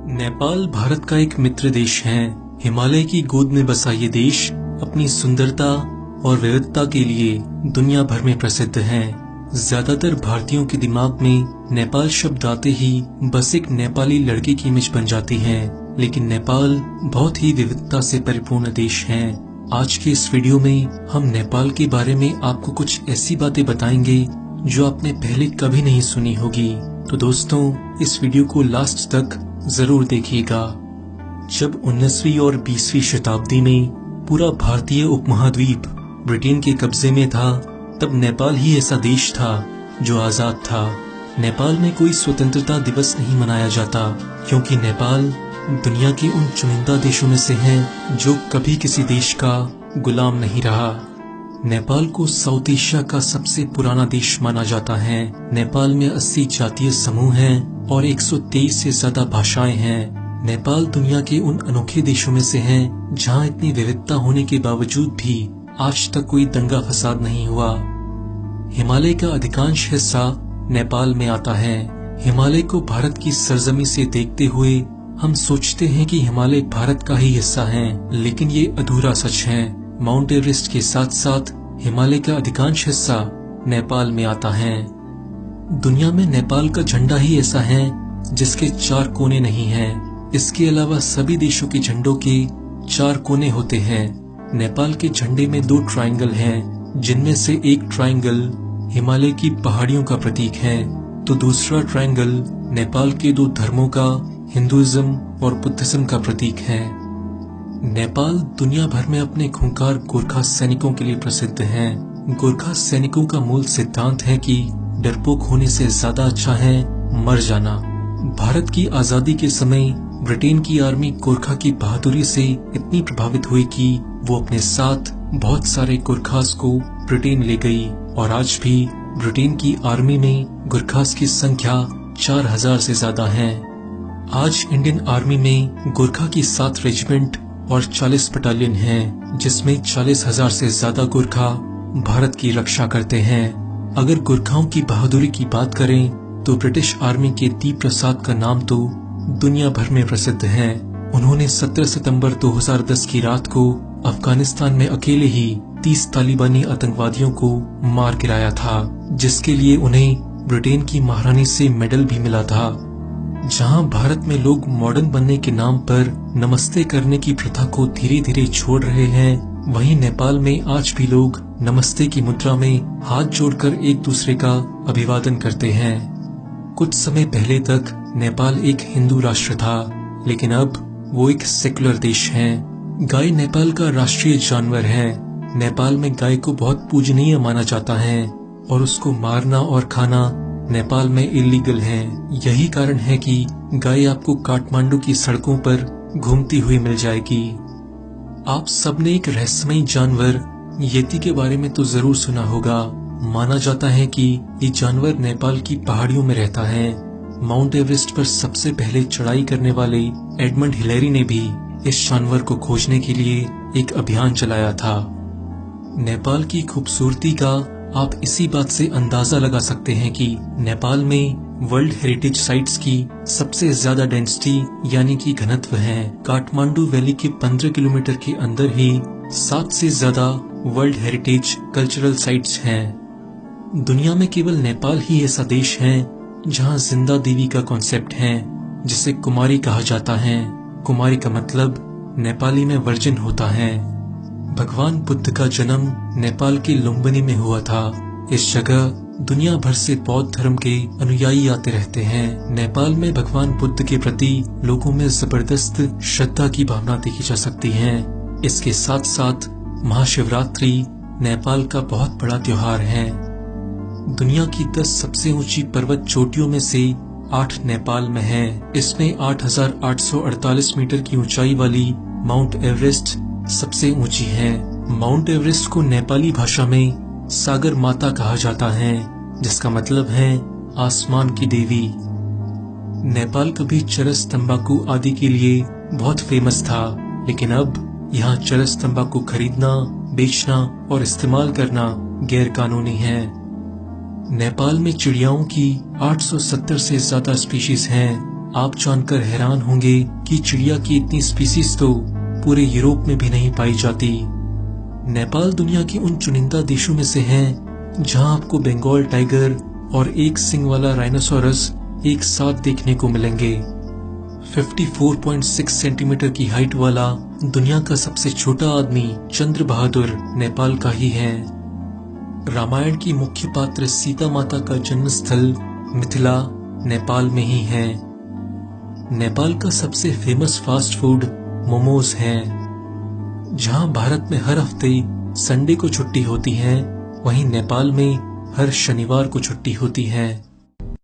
नेपाल भारत का एक मित्र देश है। हिमालय की गोद में बसा ये देश अपनी सुंदरता और विविधता के लिए दुनिया भर में प्रसिद्ध है। ज्यादातर भारतीयों के दिमाग में नेपाल शब्द आते ही बस एक नेपाली लड़के की इमेज बन जाती है, लेकिन नेपाल बहुत ही विविधता से परिपूर्ण देश है। आज के इस वीडियो में हम नेपाल के बारे में आपको कुछ ऐसी बातें बताएंगे जो आपने पहले कभी नहीं सुनी होगी। तो दोस्तों, इस वीडियो को लास्ट तक जरूर देखिएगा। जब 19वीं और 20वीं शताब्दी में पूरा भारतीय उपमहाद्वीप ब्रिटेन के कब्जे में था, तब नेपाल ही ऐसा देश था जो आजाद था। नेपाल में कोई स्वतंत्रता दिवस नहीं मनाया जाता, क्योंकि नेपाल दुनिया के उन चुनिंदा देशों में से है जो कभी किसी देश का गुलाम नहीं रहा। नेपाल को साउथ एशिया का सबसे पुराना देश माना जाता है। नेपाल में 80 जातीय समूह हैं और 123 से ज्यादा भाषाएं हैं। नेपाल दुनिया के उन अनोखे देशों में से है जहां इतनी विविधता होने के बावजूद भी आज तक कोई दंगा फसाद नहीं हुआ। हिमालय का अधिकांश हिस्सा नेपाल में आता है। हिमालय को भारत की सरजमी से देखते हुए हम सोचते हैं कि हिमालय भारत का ही हिस्सा है, लेकिन ये अधूरा सच है। माउंट एवरेस्ट के साथ साथ हिमालय का अधिकांश हिस्सा नेपाल में आता है। दुनिया में नेपाल का झंडा ही ऐसा है जिसके 4 कोने नहीं हैं। इसके अलावा सभी देशों के झंडों के 4 कोने होते हैं। नेपाल के झंडे में 2 ट्रायंगल हैं, जिनमें से एक ट्रायंगल हिमालय की पहाड़ियों का प्रतीक है, तो दूसरा ट्रायंगल नेपाल के 2 धर्मों का, हिंदुइज्म और बुद्धिज्म का प्रतीक है। नेपाल दुनिया भर में अपने खूंखार गोरखा सैनिकों के लिए प्रसिद्ध है। गोरखा सैनिकों का मूल सिद्धांत है कि डरपोक होने से ज्यादा अच्छा है मर जाना। भारत की आजादी के समय ब्रिटेन की आर्मी गोरखा की बहादुरी से इतनी प्रभावित हुई कि वो अपने साथ बहुत सारे गोरखास को ब्रिटेन ले गई, और आज भी ब्रिटेन की आर्मी में गोरखास की संख्या 4000 से ज्यादा है। आज इंडियन आर्मी में गोरखा की 7 रेजिमेंट और 40 बटालियन हैं, जिसमें 40,000 से ज्यादा गोरखा भारत की रक्षा करते हैं। अगर गोरखाओं की बहादुरी की बात करें तो ब्रिटिश आर्मी के दी प्रसाद का नाम तो दुनिया भर में प्रसिद्ध है। उन्होंने 17 सितंबर 2010 की रात को अफगानिस्तान में अकेले ही 30 तालिबानी आतंकवादियों को मार गिराया था, जिसके लिए उन्हें ब्रिटेन की महारानी से मेडल भी मिला था। जहां भारत में लोग मॉडर्न बनने के नाम पर नमस्ते करने की प्रथा को धीरे धीरे छोड़ रहे हैं, वहीं नेपाल में आज भी लोग नमस्ते की मुद्रा में हाथ जोड़कर एक दूसरे का अभिवादन करते हैं। कुछ समय पहले तक नेपाल एक हिंदू राष्ट्र था, लेकिन अब वो एक सेकुलर देश है। गाय नेपाल का राष्ट्रीय जानवर है। नेपाल में गाय को बहुत पूजनीय माना जाता है और उसको मारना और खाना नेपाल में इलीगल है। यही कारण है कि गाय आपको काठमांडू की सड़कों पर घूमती हुई मिल जाएगी। आप सबने एक रहस्यमयी जानवर येती के बारे में तो जरूर सुना होगा। माना जाता है कि ये जानवर नेपाल की पहाड़ियों में रहता है। माउंट एवरेस्ट पर सबसे पहले चढ़ाई करने वाले एडमंड हिलेरी ने भी इस जानवर को खोजने के लिए एक अभियान चलाया था। नेपाल की खूबसूरती का आप इसी बात से अंदाजा लगा सकते हैं कि नेपाल में वर्ल्ड हेरिटेज साइट्स की सबसे ज्यादा डेंसिटी यानी कि घनत्व है। काठमांडू वैली के 15 किलोमीटर के अंदर ही 7 से ज्यादा वर्ल्ड हेरिटेज कल्चरल साइट्स हैं। दुनिया में केवल नेपाल ही ऐसा देश है जहां जिंदा देवी का कॉन्सेप्ट है, जिसे कुमारी कहा जाता है। कुमारी का मतलब नेपाली में वर्जिन होता है। भगवान बुद्ध का जन्म नेपाल के लुम्बिनी में हुआ था। इस जगह दुनिया भर से बौद्ध धर्म के अनुयायी आते रहते हैं। नेपाल में भगवान बुद्ध के प्रति लोगों में जबरदस्त श्रद्धा की भावना देखी जा सकती है। इसके साथ साथ महाशिवरात्रि नेपाल का बहुत बड़ा त्योहार है। दुनिया की 10 सबसे ऊंची पर्वत चोटियों में से 8 नेपाल में है। इसमें 8,848 मीटर की ऊंचाई वाली माउंट एवरेस्ट सबसे ऊंची है। माउंट एवरेस्ट को नेपाली भाषा में सागर माता कहा जाता है, जिसका मतलब है आसमान की देवी। नेपाल कभी चरस तंबाकू आदि के लिए बहुत फेमस था, लेकिन अब यहाँ चरस तंबाकू खरीदना, बेचना और इस्तेमाल करना गैर कानूनी है। नेपाल में चिड़ियाओं की 870 से ज्यादा स्पीशीज हैं। आप जानकर हैरान होंगे कि चिड़िया की इतनी स्पीसीज तो पूरे यूरोप में भी नहीं पाई जाती। नेपाल दुनिया के उन चुनिंदा देशों में से है जहां आपको बंगाल टाइगर और एक सिंग वाला राइनोसोरस एक साथ देखने को मिलेंगे। 54.6 सेंटीमीटर की हाइट वाला दुनिया का सबसे छोटा आदमी चंद्र बहादुर नेपाल का ही है। रामायण की मुख्य पात्र सीता माता का जन्म स्थल मिथिला नेपाल में ही है। नेपाल का सबसे फेमस फास्ट फूड मोमोज है। जहां भारत में हर हफ्ते संडे को छुट्टी होती है, वहीं नेपाल में हर शनिवार को छुट्टी होती है।